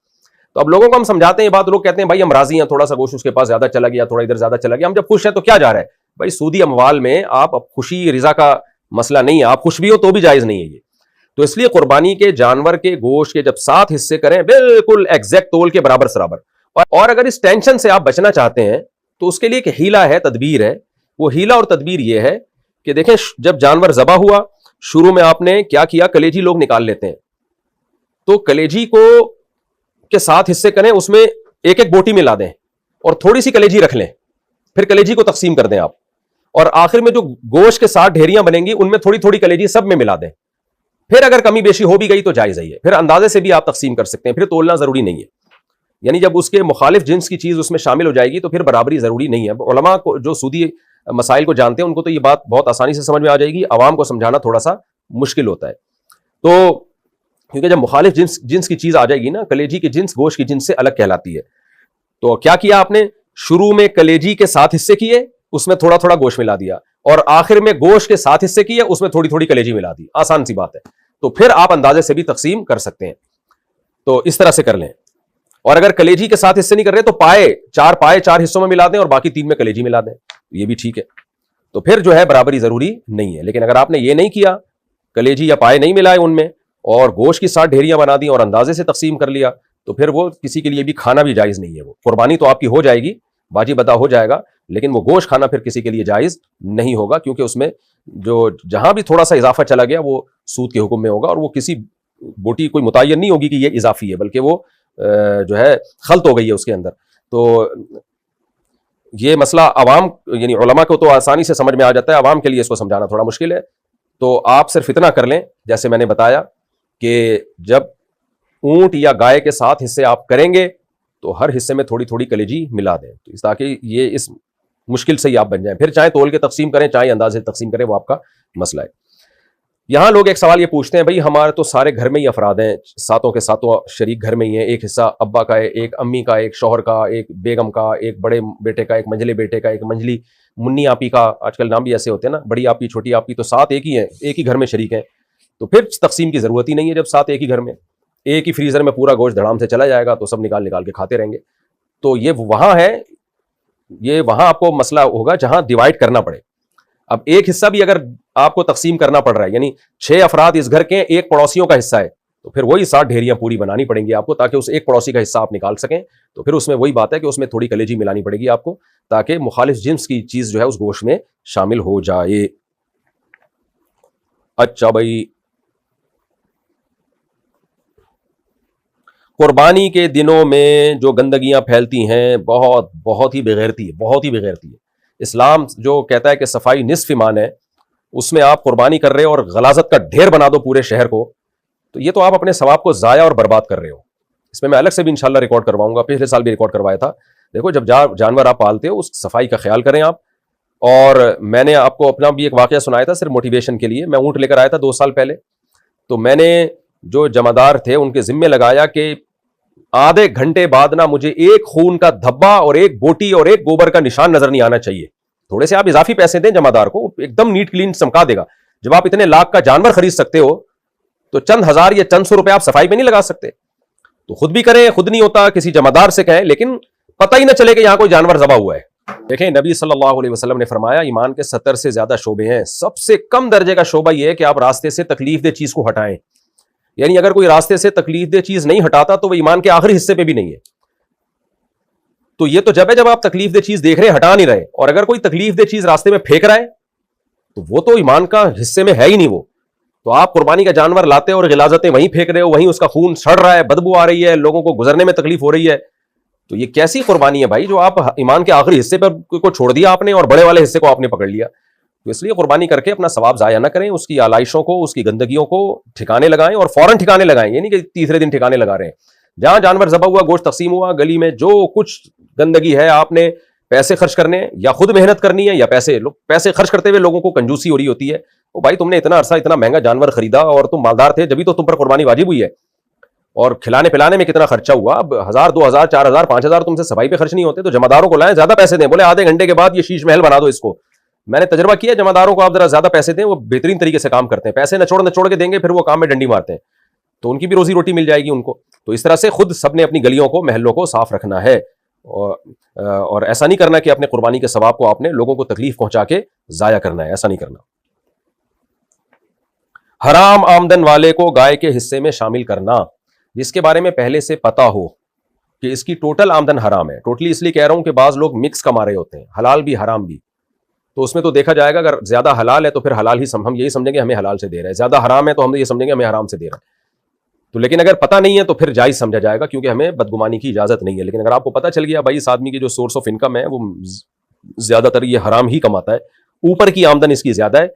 تو اب لوگوں کو ہم سمجھاتے ہیں بات، لوگ کہتے ہیں بھائی ہم راضی ہیں، تھوڑا سا گوشت اس کے پاس زیادہ چلا گیا، تھوڑا ادھر زیادہ چلا گیا، ہم جب خوش ہیں تو کیا جا رہا ہے بھائی؟ سودی اموال میں آپ خوشی رضا کا مسئلہ نہیں ہے، آپ خوش بھی ہو تو بھی جائز نہیں ہے یہ۔ تو اس لیے قربانی کے جانور کے گوشت کے جب 7 حصے کریں، بالکل ایگزیکٹ تول کے برابر سرابر۔ اور اگر اس ٹینشن سے آپ بچنا چاہتے ہیں تو اس کے لیے ایک ہیلا ہے، تدبیر ہے۔ وہ ہیلا اور تدبیر یہ ہے کہ دیکھیں، جب جانور ذبح ہوا، شروع میں آپ نے کیا کیا، کلیجی لوگ نکال لیتے ہیں، تو کلیجی کو کے 7 حصے کریں, اس میں ایک ایک بوٹی ملا دیں اور تھوڑی سی کلیجی رکھ لیں, پھر کلیجی کو تقسیم کر دیں آپ, اور آخر میں جو گوشت کے 7 ڈھیریاں بنیں گی ان میں تھوڑی تھوڑی کلیجی سب میں ملا دیں. پھر اگر کمی بیشی ہو بھی گئی تو جائز ہے, پھر اندازے سے بھی آپ تقسیم کر سکتے ہیں, پھر تولنا ضروری نہیں ہے. یعنی جب اس کے مخالف جنس کی چیز اس میں شامل ہو جائے گی تو پھر برابری ضروری نہیں ہے. علماء کو جو سودی مسائل کو جانتے ہیں ان کو تو یہ بات بہت آسانی سے سمجھ میں آ جائے گی, عوام کو سمجھانا تھوڑا سا مشکل ہوتا ہے. تو کیونکہ جب مخالف جنس کی چیز آ جائے گی نا, کلیجی کی جنس گوشت کی جنس سے الگ کہلاتی ہے. تو کیا کیا آپ نے, شروع میں کلیجی کے 7 حصے کیے, اس میں تھوڑا تھوڑا گوشت ملا دیا, اور آخر میں گوشت کے 7 حصے کیے, اس میں تھوڑی تھوڑی کلیجی ملا دی. آسان سی بات ہے. تو پھر آپ اندازے سے بھی تقسیم کر سکتے ہیں. تو اس طرح سے کر لیں. اور اگر کلیجی کے 7 حصے نہیں کر رہے تو پائے 4 حصوں میں ملا دیں اور باقی 3 میں کلیجی ملا دیں, یہ بھی ٹھیک ہے. تو پھر جو ہے برابری ضروری نہیں ہے. لیکن اگر آپ نے یہ نہیں کیا, کلیجی یا پائے نہیں ملائے ان میں, اور گوشت کی 7 ڈھیریاں بنا دی اور اندازے سے تقسیم کر لیا, تو پھر وہ کسی کے لیے بھی کھانا بھی جائز نہیں ہے. وہ قربانی تو آپ کی ہو جائے گی, واجب ادا ہو جائے گا, لیکن وہ گوشت کھانا پھر کسی کے لیے جائز نہیں ہوگا, کیونکہ اس میں جو جہاں بھی تھوڑا سا اضافہ چلا گیا وہ سود کے حکم میں ہوگا, اور وہ کسی بوٹی کوئی متعین نہیں ہوگی کہ یہ اضافی ہے, بلکہ وہ جو ہے خلط ہو گئی ہے اس کے اندر. تو یہ مسئلہ عوام یعنی علماء کو تو آسانی سے سمجھ میں آ جاتا ہے, عوام کے لیے اس کو سمجھانا تھوڑا مشکل ہے. تو آپ صرف اتنا کر لیں, جیسے میں نے بتایا کہ جب اونٹ یا گائے کے 7 حصے آپ کریں گے تو ہر حصے میں تھوڑی تھوڑی کلیجی ملا دیں, تاکہ یہ اس مشکل سے ہی آپ بن جائیں. پھر چاہے تول کے تقسیم کریں چاہے اندازے سے تقسیم کریں, وہ آپ کا مسئلہ ہے. یہاں لوگ ایک سوال یہ پوچھتے ہیں, بھائی ہمارے تو سارے گھر میں ہی افراد ہیں, 7 کے 7 شریک گھر میں ہی ہیں, ایک حصہ ابا کا ہے, ایک امی کا, ایک شوہر کا, ایک بیگم کا, ایک بڑے بیٹے کا, ایک منجلے بیٹے کا, ایک منجلی منی آپی کا, آج کل نام بھی ایسے ہوتے ہیں نا, بڑی آپی چھوٹی آپی, تو 7 ایک ہی ہیں, ایک ہی گھر میں شریک ہیں. تو پھر تقسیم کی ضرورت ہی نہیں ہے, جب 7 ایک ہی گھر میں, ایک ہی فریزر میں پورا گوشت دھڑام سے چلا جائے گا تو سب نکال کے کھاتے رہیں گے. تو یہ وہاں ہے, یہ وہاں آپ کو مسئلہ ہوگا جہاں ڈیوائڈ کرنا پڑے. اب ایک حصہ بھی اگر آپ کو تقسیم کرنا پڑ رہا ہے, یعنی 6 افراد اس گھر کے, ایک پڑوسیوں کا حصہ ہے, تو پھر وہی 7 ڈھیریاں پوری بنانی پڑیں گی آپ کو, تاکہ اس ایک پڑوسی کا حصہ آپ نکال سکیں. تو پھر اس میں وہی بات ہے کہ اس میں تھوڑی کلیجی ملانی پڑے گی آپ کو, تاکہ مخالف جنس کی چیز جو ہے اس گوشت میں شامل ہو جائے. اچھا بھائی, قربانی کے دنوں میں جو گندگیاں پھیلتی ہیں بہت ہی بغیرتی ہے. اسلام جو کہتا ہے کہ صفائی نصف ایمان ہے, اس میں آپ قربانی کر رہے ہو اور غلاظت کا ڈھیر بنا دو پورے شہر کو, تو یہ تو آپ اپنے ثواب کو ضائع اور برباد کر رہے ہو. اس میں الگ سے بھی انشاءاللہ ریکارڈ کرواؤں گا, پچھلے سال بھی ریکارڈ کروایا تھا. دیکھو, جب جانور آپ پالتے ہو اس صفائی کا خیال کریں آپ. اور میں نے آپ کو اپنا بھی ایک واقعہ سنایا تھا صرف موٹیویشن کے لیے. میں اونٹ لے کر آیا تھا 2 سال پہلے, تو میں نے جو جمعدار تھے ان کے ذمے لگایا کہ آدھے گھنٹے بعد نہ مجھے ایک خون کا دھبا اور ایک بوٹی اور ایک گوبر کا نشان نظر نہیں آنا چاہیے. تھوڑے سے آپ اضافی پیسے دیں جمعدار کو, ایک دم نیٹ کلین چمکا دے گا. جب آپ اتنے لاکھ کا جانور خرید سکتے ہو تو چند ہزار یا چند سو روپے آپ صفائی پہ نہیں لگا سکتے؟ تو خود بھی کریں, خود نہیں ہوتا کسی جمعدار سے کہیں, لیکن پتہ ہی نہ چلے کہ یہاں کوئی جانور ذبح ہوا ہے. دیکھیں, نبی صلی اللہ علیہ وسلم نے فرمایا ایمان کے 70 سے زیادہ شعبے ہیں. سب سے کم درجے کا شعبہ یہ ہے کہ آپ راستے سے تکلیف دہ چیز کو ہٹائیں. یعنی اگر کوئی راستے سے تکلیف دہ چیز نہیں ہٹاتا تو وہ ایمان کے آخری حصے پہ بھی نہیں ہے. تو یہ تو جب آپ تکلیف دہ چیز دیکھ رہے ہیں, ہٹا نہیں رہے, اور اگر کوئی تکلیف دہ چیز راستے میں پھینک رہا ہے تو وہ تو ایمان کا حصے میں ہے ہی نہیں. وہ تو آپ قربانی کا جانور لاتے اور غلاظتیں وہیں پھینک رہے ہو, وہیں اس کا خون سڑ رہا ہے, بدبو آ رہی ہے, لوگوں کو گزرنے میں تکلیف ہو رہی ہے. تو یہ کیسی قربانی ہے بھائی, جو آپ ایمان کے آخری حصے پر کو چھوڑ دیا آپ نے اور بڑے والے حصے کو آپ نے پکڑ لیا. تو اس لیے قربانی کر کے اپنا ثواب ضائع نہ کریں, اس کی آلائشوں کو, اس کی گندگیوں کو ٹھکانے لگائیں, اور فوراً ٹھکانے لگائیں. یہ نہیں کہ تیسرے دن ٹھکانے لگا رہے ہیں. جہاں جانور ذبح ہوا, گوشت تقسیم ہوا, گلی میں جو کچھ گندگی ہے, آپ نے پیسے خرچ کرنے, یا خود محنت کرنی ہے, یا پیسے خرچ کرتے ہوئے لوگوں کو کنجوسی ہو رہی ہوتی ہے. وہ بھائی تم نے اتنا عرصہ اتنا مہنگا جانور خریدا اور تم مالدار تھے, جبھی تو تم پر قربانی واجب ہوئی ہے. اور کھلانے پلانے میں کتنا خرچہ ہوا, اب 1000 2000 4000 5000 تم سے صفائی پہ خرچ نہیں ہوتے, تو جمعداروں کو لائیں, زیادہ پیسے دیں. بولے آدھے گھنٹے کے بعد یہ شیش محل بنا دو اس کو. میں نے تجربہ کیا, جمعداروں کو آپ ذرا زیادہ پیسے دیں, وہ بہترین طریقے سے کام کرتے ہیں. پیسے نچوڑ کے دیں گے, پھر وہ کام میں ڈنڈی مارتے ہیں, تو ان کی بھی روزی روٹی مل جائے گی ان کو. تو اس طرح سے خود سب نے اپنی گلیوں کو, محلوں کو صاف رکھنا ہے, اور ایسا نہیں کرنا کہ اپنے قربانی کے ثواب کو آپ نے لوگوں کو تکلیف پہنچا کے ضائع کرنا ہے, ایسا نہیں کرنا. حرام آمدن والے کو گائے کے حصے میں شامل کرنا, جس کے بارے میں پہلے سے پتا ہو کہ اس کی ٹوٹل آمدن حرام ہے. ٹوٹلی اس لیے کہہ رہا ہوں کہ بعض لوگ مکس کما رہے ہوتے ہیں, حلال بھی حرام بھی. تو اس میں تو دیکھا جائے گا, اگر زیادہ حلال ہے تو پھر حلال ہی ہم یہی سمجھیں گے ہمیں حلال سے دے رہا ہے, زیادہ حرام ہے تو ہم یہ سمجھیں گے ہمیں حرام سے دے رہا ہے. تو لیکن اگر پتہ نہیں ہے تو پھر جائز سمجھا جائے گا کیونکہ ہمیں بدگمانی کی اجازت نہیں ہے. لیکن اگر آپ کو پتہ چل گیا بھائی اس آدمی کی جو سورس آف انکم ہے وہ زیادہ تر یہ حرام ہی کماتا ہے, اوپر کی آمدن اس کی زیادہ ہے,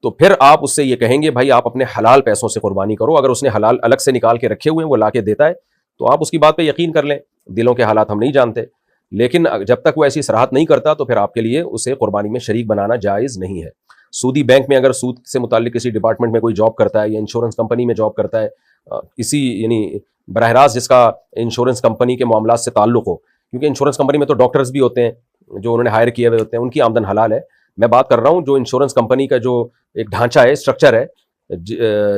تو پھر آپ اس سے یہ کہیں گے بھائی آپ اپنے حلال پیسوں سے قربانی کرو. اگر اس نے حلال الگ سے نکال کے رکھے ہوئے ہیں وہ لا کے دیتا ہے تو آپ اس کی بات پہ یقین کر لیں. دلوں کے حالات ہم نہیں جانتے, لیکن جب تک وہ ایسی صراحت نہیں کرتا تو پھر آپ کے لیے اسے قربانی میں شریک بنانا جائز نہیں ہے. سودی بینک میں اگر سود سے متعلق کسی ڈپارٹمنٹ میں کوئی جاب کرتا ہے یا انشورنس کمپنی میں جاب کرتا ہے, اسی یعنی براہ راست جس کا انشورنس کمپنی کے معاملات سے تعلق ہو, کیونکہ انشورنس کمپنی میں تو ڈاکٹرز بھی ہوتے ہیں جو انہوں نے ہائر کیے ہوئے ہوتے ہیں, ان کی آمدن حلال ہے. میں بات کر رہا ہوں جو انشورنس کمپنی کا جو ایک ڈھانچہ ہے, اسٹرکچر ہے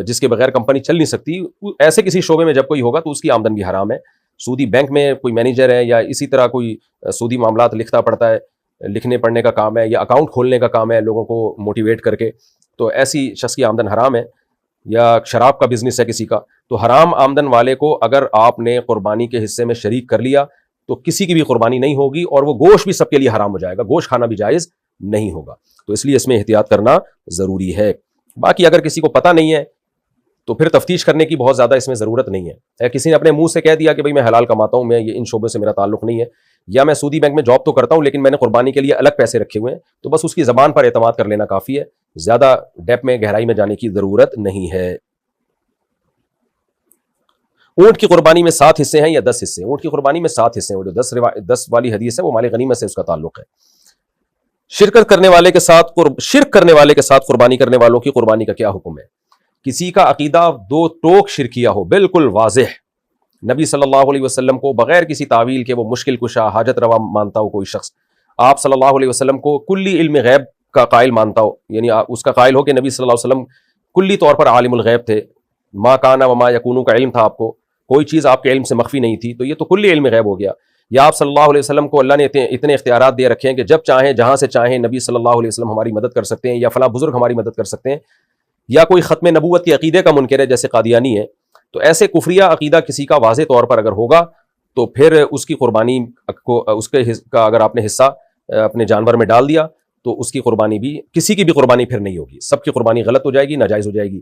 جس کے بغیر کمپنی چل نہیں سکتی, ایسے کسی شعبے میں جب کوئی ہوگا تو اس کی آمدن بھی حرام ہے. سودی بینک میں کوئی مینیجر ہے یا اسی طرح کوئی سودی معاملات لکھتا پڑھتا ہے, لکھنے پڑھنے کا کام ہے یا اکاؤنٹ کھولنے کا کام ہے لوگوں کو موٹیویٹ کر کے, تو ایسی شخص کی آمدن حرام ہے. یا شراب کا بزنس ہے کسی کا, تو حرام آمدن والے کو اگر آپ نے قربانی کے حصے میں شریک کر لیا تو کسی کی بھی قربانی نہیں ہوگی اور وہ گوشت بھی سب کے لیے حرام ہو جائے گا, گوشت کھانا بھی جائز نہیں ہوگا. تو اس لیے اس میں احتیاط کرنا ضروری ہے. باقی اگر کسی کو پتہ نہیں ہے تو پھر تفتیش کرنے کی بہت زیادہ اس میں ضرورت نہیں ہے. کسی نے اپنے منہ سے کہہ دیا کہ بھائی میں حلال کماتا ہوں, میں یہ ان شعبے سے میرا تعلق نہیں ہے, یا میں سودی بینک میں جاب تو کرتا ہوں لیکن میں نے قربانی کے لیے الگ پیسے رکھے ہوئے ہیں, تو بس اس کی زبان پر اعتماد کر لینا کافی ہے, زیادہ ڈیپ میں گہرائی میں جانے کی ضرورت نہیں ہے. اونٹ کی قربانی میں 7 حصے ہیں یا 10 حصے؟ اونٹ کی قربانی میں 7 حصے ہیں. وہ جو 10 والی حدیث ہے وہ مال غنیمت سے اس کا تعلق ہے. شرک کرنے والے کے ساتھ قربانی کرنے والوں کی قربانی کا کیا حکم ہے؟ کسی کا عقیدہ دو ٹوک شرکیہ ہو, بالکل واضح, نبی صلی اللہ علیہ وسلم کو بغیر کسی تعویل کے وہ مشکل کشا حاجت روا مانتا ہو کوئی شخص, آپ صلی اللہ علیہ وسلم کو کلی علم غیب کا قائل مانتا ہو, یعنی اس کا قائل ہو کہ نبی صلی اللہ علیہ وسلم کلی طور پر عالم الغیب تھے, ما کانا وما یکونو کا علم تھا, آپ کو کوئی چیز آپ کے علم سے مخفی نہیں تھی, تو یہ تو کلی علم غیب ہو گیا. یا آپ صلی اللہ علیہ وسلم کو اللہ نے اتنے اختیارات دے رکھے ہیں کہ جب چاہیں جہاں سے چاہیں نبی صلی اللہ علیہ وسلم ہماری مدد کر سکتے ہیں یا فلاں بزرگ ہماری مدد کر سکتے ہیں. یا کوئی ختم نبوت کے عقیدے کا منکر ہے جیسے قادیانی ہے, تو ایسے کفریہ عقیدہ کسی کا واضح طور پر اگر ہوگا تو پھر اس کی قربانی کو اس کے کا اگر آپ نے حصہ اپنے جانور میں ڈال دیا تو اس کی قربانی بھی, کسی کی بھی قربانی پھر نہیں ہوگی, سب کی قربانی غلط ہو جائے گی, ناجائز ہو جائے گی.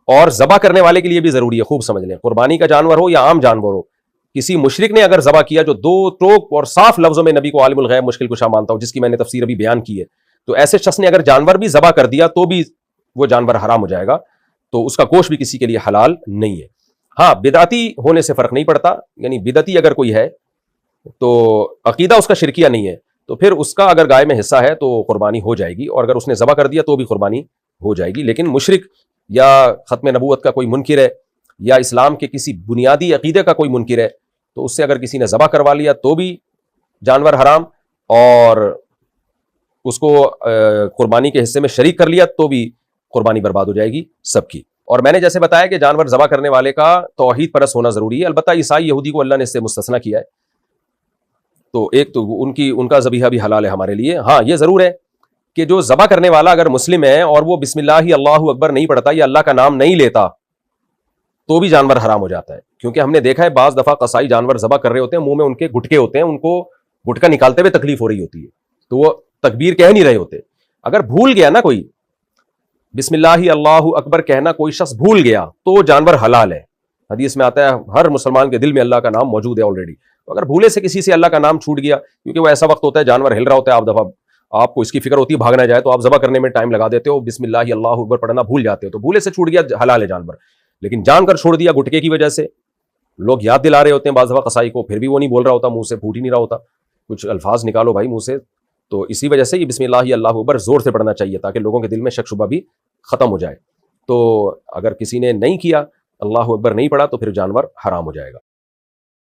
اور ذبح کرنے والے کے لیے بھی ضروری ہے, خوب سمجھ لیں, قربانی کا جانور ہو یا عام جانور ہو, کسی مشرک نے اگر ذبح کیا جو دو ٹوک اور صاف لفظوں میں نبی کو عالم الغیب مشکل کشا مانتا ہو, جس کی میں نے تفسیر ابھی بیان کی ہے, تو ایسے شخص نے اگر جانور بھی ذبح کر دیا تو بھی وہ جانور حرام ہو جائے گا, تو اس کا گوشت بھی کسی کے لیے حلال نہیں ہے. ہاں, بدعتی ہونے سے فرق نہیں پڑتا, یعنی بدعتی اگر کوئی ہے تو عقیدہ اس کا شرکیہ نہیں ہے, تو پھر اس کا اگر گائے میں حصہ ہے تو قربانی ہو جائے گی, اور اگر اس نے ذبح کر دیا تو بھی قربانی ہو جائے گی. لیکن مشرک یا ختم نبوت کا کوئی منکر ہے یا اسلام کے کسی بنیادی عقیدے کا کوئی منکر ہے, تو اس سے اگر کسی نے ذبح کروا لیا تو بھی جانور حرام, اور اس کو قربانی کے حصے میں شریک کر لیا تو بھی قربانی برباد ہو جائے گی سب کی. اور میں نے جیسے بتایا کہ جانور ذبح کرنے والے کا توحید پرست ہونا ضروری ہے. البتہ عیسائی یہودی کو اللہ نے اس سے مستثنیٰ کیا ہے, تو ایک تو ان کا ذبیحہ بھی حلال ہے ہمارے لیے. ہاں, یہ ضرور ہے کہ جو ذبح کرنے والا اگر مسلم ہے اور وہ بسم اللہ اللہ اکبر نہیں پڑھتا یا اللہ کا نام نہیں لیتا تو بھی جانور حرام ہو جاتا ہے. کیونکہ ہم نے دیکھا ہے بعض دفعہ قصائی جانور ذبح کر رہے ہوتے ہیں, منہ میں ان کے گٹکے ہوتے ہیں, ان کو گٹکا نکالتے ہوئے تکلیف ہو رہی ہوتی ہے, تو وہ تکبیر کہہ نہیں رہے ہوتے. اگر بھول گیا نا کوئی بسم اللہ اللہ اکبر کہنا, کوئی شخص بھول گیا تو جانور حلال ہے. حدیث میں آتا ہے ہر مسلمان کے دل میں اللہ کا نام موجود ہے آلریڈی. اگر بھولے سے کسی سے اللہ کا نام چھوٹ گیا, کیونکہ وہ ایسا وقت ہوتا ہے جانور ہل رہا ہوتا ہے, آپ دفعہ آپ کو اس کی فکر ہوتی ہے بھاگنا جائے, تو آپ ذبح کرنے میں ٹائم لگا دیتے ہو, بسم اللہ اللہ اکبر پڑھنا بھول جاتے ہو, تو بھولے سے چھوٹ گیا حلال ہے جانور. لیکن جان کر چھوڑ دیا گٹکے کی وجہ سے, لوگ یاد دلا رہے ہوتے ہیں بعض دفعہ قصائی کو, پھر بھی وہ نہیں بول رہا ہوتا, منہ سے پھوٹ ہی نہیں رہا ہوتا, کچھ الفاظ نکالو بھائی منہ سے, تو اسی وجہ سے یہ بسم اللہ اللہ اکبر زور سے پڑھنا چاہیے تاکہ لوگوں کے دل میں شک شبہ بھی ختم ہو جائے. تو اگر کسی نے نہیں کیا اللہ اکبر نہیں پڑھا تو پھر جانور حرام ہو جائے گا.